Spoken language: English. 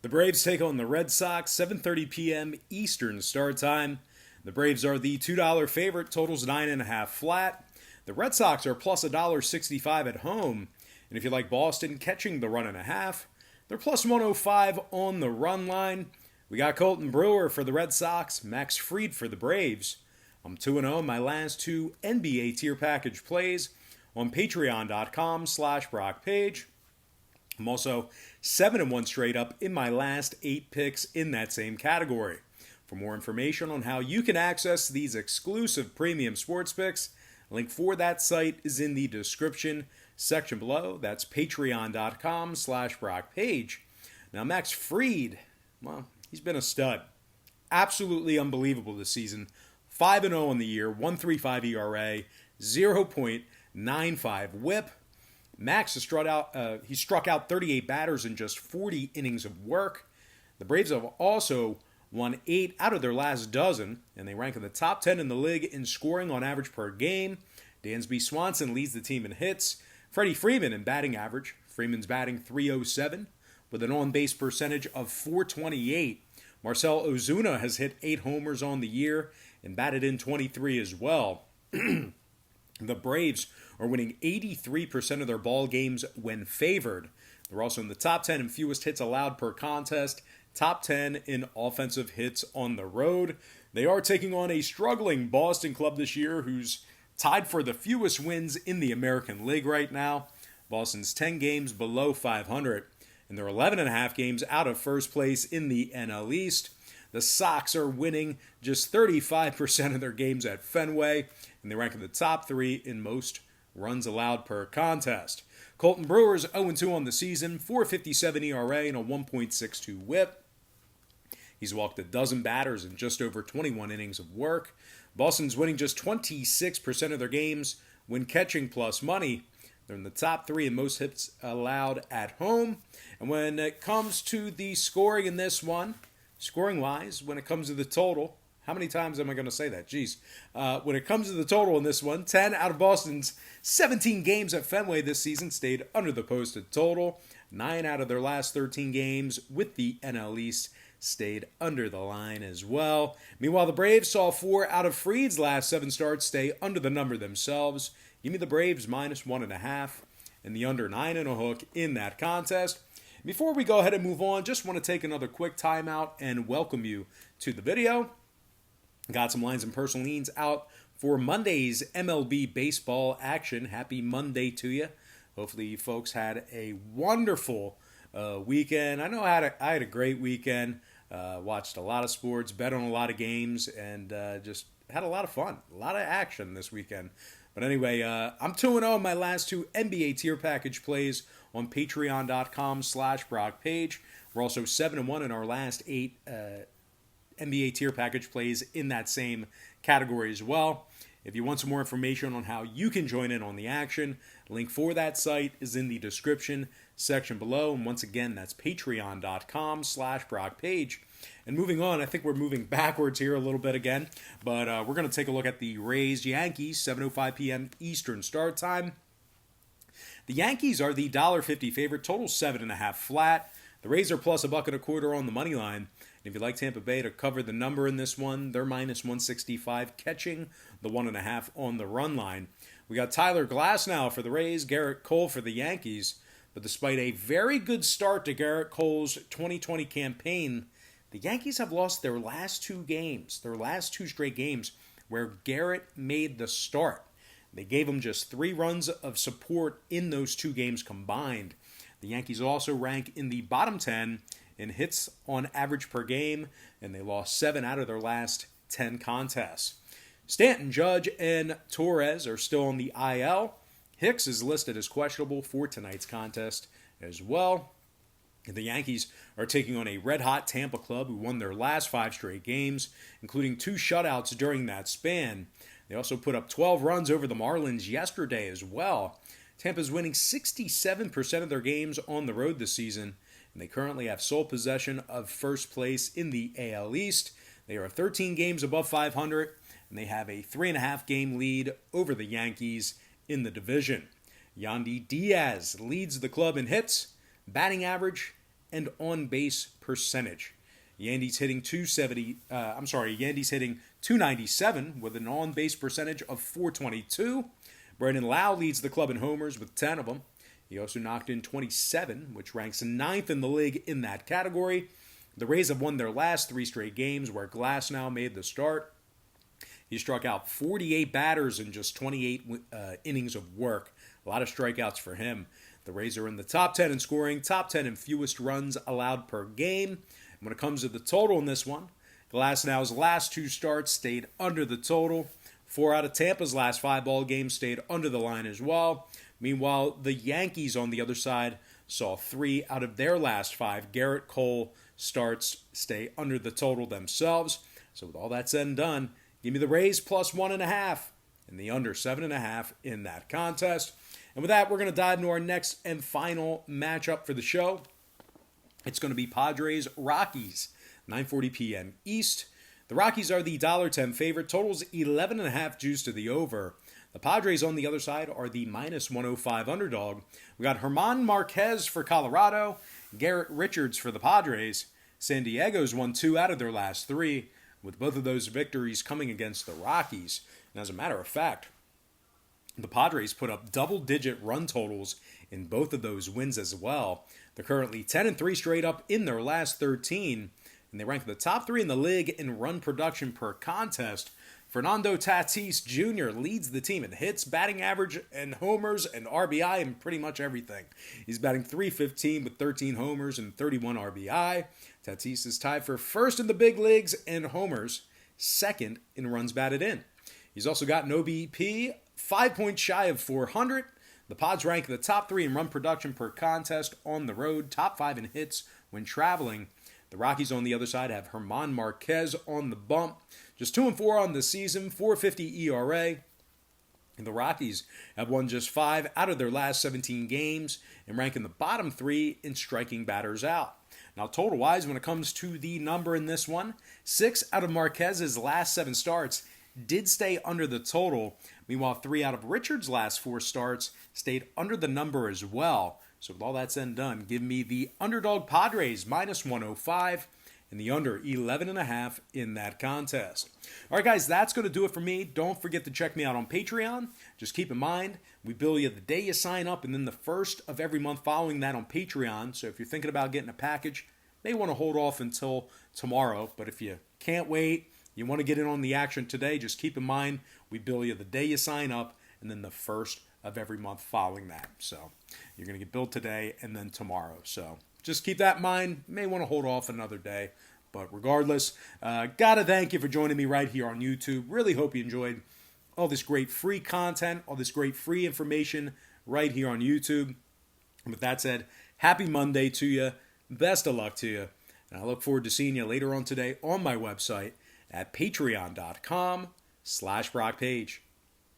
The Braves take on the Red Sox, 7:30 p.m. Eastern start time. The Braves are the $2 favorite, totals 9.5 flat. The Red Sox are plus $1.65 at home. And if you like Boston catching the run and a half, they're plus 105 on the run line. We got Colton Brewer for the Red Sox, Max Fried for the Braves. I'm 2-0 in my last two NBA tier package plays on patreon.com/BrockPage. I'm also 7-1 straight up in my last 8 picks in that same category. For more information on how you can access these exclusive premium sports picks, a link for that site is in the description section below. That's patreon.com/BrockPage. Now, Max Fried, well, he's been a stud. Absolutely unbelievable this season. 5-0 on the year, 1.35 ERA, 0.95 WHIP. Max has struck out 38 batters in just 40 innings of work. The Braves have also won 8 out of their last dozen, and they rank in the top 10 in the league in scoring on average per game. Dansby Swanson leads the team in hits. Freddie Freeman in batting average. Freeman's batting .307 with an on-base percentage of .428. Marcell Ozuna has hit 8 homers on the year and batted in 23 as well. The Braves are winning 83% of their ball games when favored. They're also in the top 10 in fewest hits allowed per contest, top 10 in offensive hits on the road. They are taking on a struggling Boston club this year who's tied for the fewest wins in the American League right now. Boston's 10 games below 500, and they're 11.5 games out of first place in the NL East. The Sox are winning just 35% of their games at Fenway, and they rank in the top 3 in most runs allowed per contest. Colton Brewer's 0-2 on the season, .457 ERA and a 1.62 WHIP. He's walked a dozen batters in just over 21 innings of work. Boston's winning just 26% of their games when catching plus money. They're in the top 3 in most hits allowed at home. And when it comes to the scoring in this one, scoring-wise, when it comes to the total, how many times am I going to say that? Jeez. When it comes to the total in this one, 10 out of Boston's 17 games at Fenway this season stayed under the posted total. 9 out of their last 13 games with the NL East stayed under the line as well. Meanwhile, the Braves saw 4 out of Fried's last 7 starts stay under the number themselves. Give me the Braves minus 1.5 and the under 9.5 in that contest. Before we go ahead and move on, just want to take another quick timeout and welcome you to the video. Got some lines and personal leans out for Monday's MLB baseball action. Happy Monday to you. Hopefully you folks had a wonderful weekend. I know I had a great weekend. Watched a lot of sports, bet on a lot of games, and just had a lot of fun. A lot of action this weekend. But anyway, I'm 2-0 in my last 2 NBA tier package plays on patreon.com/BrockPage. We're also 7-1 in our last 8 NBA tier package plays in that same category as well. If you want some more information on how you can join in on the action, link for that site is in the description section below. And once again, that's patreon.com/BrockPage. And moving on, I think we're moving backwards here a little bit again, but we're going to take a look at the Rays-Yankees, 7:05 p.m. Eastern start time. The Yankees are the $1.50 favorite, total 7.5 flat. The Rays are plus $1.25 on the money line. And if you'd like Tampa Bay to cover the number in this one, they're minus 165, catching the 1.5 on the run line. We got Tyler Glasnow for the Rays, Garrett Cole for the Yankees. But despite a very good start to Garrett Cole's 2020 campaign, the Yankees have lost their last 2 games, their last 2 straight games, where Garrett made the start. They gave him just 3 runs of support in those 2 games combined. The Yankees also rank in the bottom 10 in hits on average per game, and they lost 7 out of their last 10 contests. Stanton, Judge, and Torres are still on the IL. Hicks is listed as questionable for tonight's contest as well. The Yankees are taking on a red-hot Tampa club who won their last 5 straight games, including 2 shutouts during that span. They also put up 12 runs over the Marlins yesterday as well. Tampa's winning 67% of their games on the road this season, and they currently have sole possession of first place in the AL East. They are 13 games above 500, and they have a 3.5 game lead over the Yankees in the division. Yandy Diaz leads the club in hits, batting average, and on-base percentage. Yandy's hitting 270. Yandy's hitting 297 with an on-base percentage of 422. Brandon Lau leads the club in homers with 10 of them. He also knocked in 27, which ranks ninth in the league in that category. The Rays have won their last 3 straight games where Glasnow made the start. He struck out 48 batters in just 28 innings of work. A lot of strikeouts for him. The Rays are in the top 10 in scoring, top 10 in fewest runs allowed per game. And when it comes to the total in this one, Glasnow's last 2 starts stayed under the total. 4 out of Tampa's last 5 ball games stayed under the line as well. Meanwhile, the Yankees on the other side saw 3 out of their last 5 Garrett Cole starts stay under the total themselves. So with all that said and done, give me the Rays plus 1.5 and the under 7.5 in that contest. And with that, we're going to dive into our next and final matchup for the show. It's going to be Padres-Rockies, 9:40 p.m. East. The Rockies are the $1.10 favorite. Total's 11.5 juice to the over. The Padres on the other side are the minus 105 underdog. We got German Marquez for Colorado, Garrett Richards for the Padres. San Diego's won 2 out of their last 3, with both of those victories coming against the Rockies. And as a matter of fact, the Padres put up double-digit run totals in both of those wins as well. They're currently 10-3 straight up in their last 13, and they rank the top 3 in the league in run production per contest. Fernando Tatis Jr. leads the team in hits, batting average, and homers, and RBI, and pretty much everything. He's batting .315 with 13 homers and 31 RBI. Tatis is tied for first in the big leagues in homers, second in runs batted in. He's also got an OBP 5 points shy of 400. The Pods rank the top 3 in run production per contest on the road, top 5 in hits when traveling. The Rockies on the other side have German Marquez on the bump. Just 2-4 on the season, .450 ERA. And the Rockies have won just 5 out of their last 17 games and rank in the bottom 3 in striking batters out. Now, total-wise, when it comes to the number in this one, 6 out of Marquez's last 7 starts did stay under the total. Meanwhile, 3 out of Richards' last 4 starts stayed under the number as well. So with all that said and done, give me the underdog Padres minus 105 and the under 11.5 in that contest. All right, guys, that's going to do it for me. Don't forget to check me out on Patreon. Just keep in mind, we bill you the day you sign up and then the first of every month following that on Patreon. So if you're thinking about getting a package, may want to hold off until tomorrow. But if you can't wait, you want to get in on the action today, just keep in mind, we bill you the day you sign up and then the first of every month following that. So you're going to get billed today and then tomorrow. So just keep that in mind. May want to hold off another day. But regardless, got to thank you for joining me right here on YouTube. Really hope you enjoyed all this great free content, all this great free information right here on YouTube. And with that said, happy Monday to you. Best of luck to you. And I look forward to seeing you later on today on my website at patreon.com/BrockPage.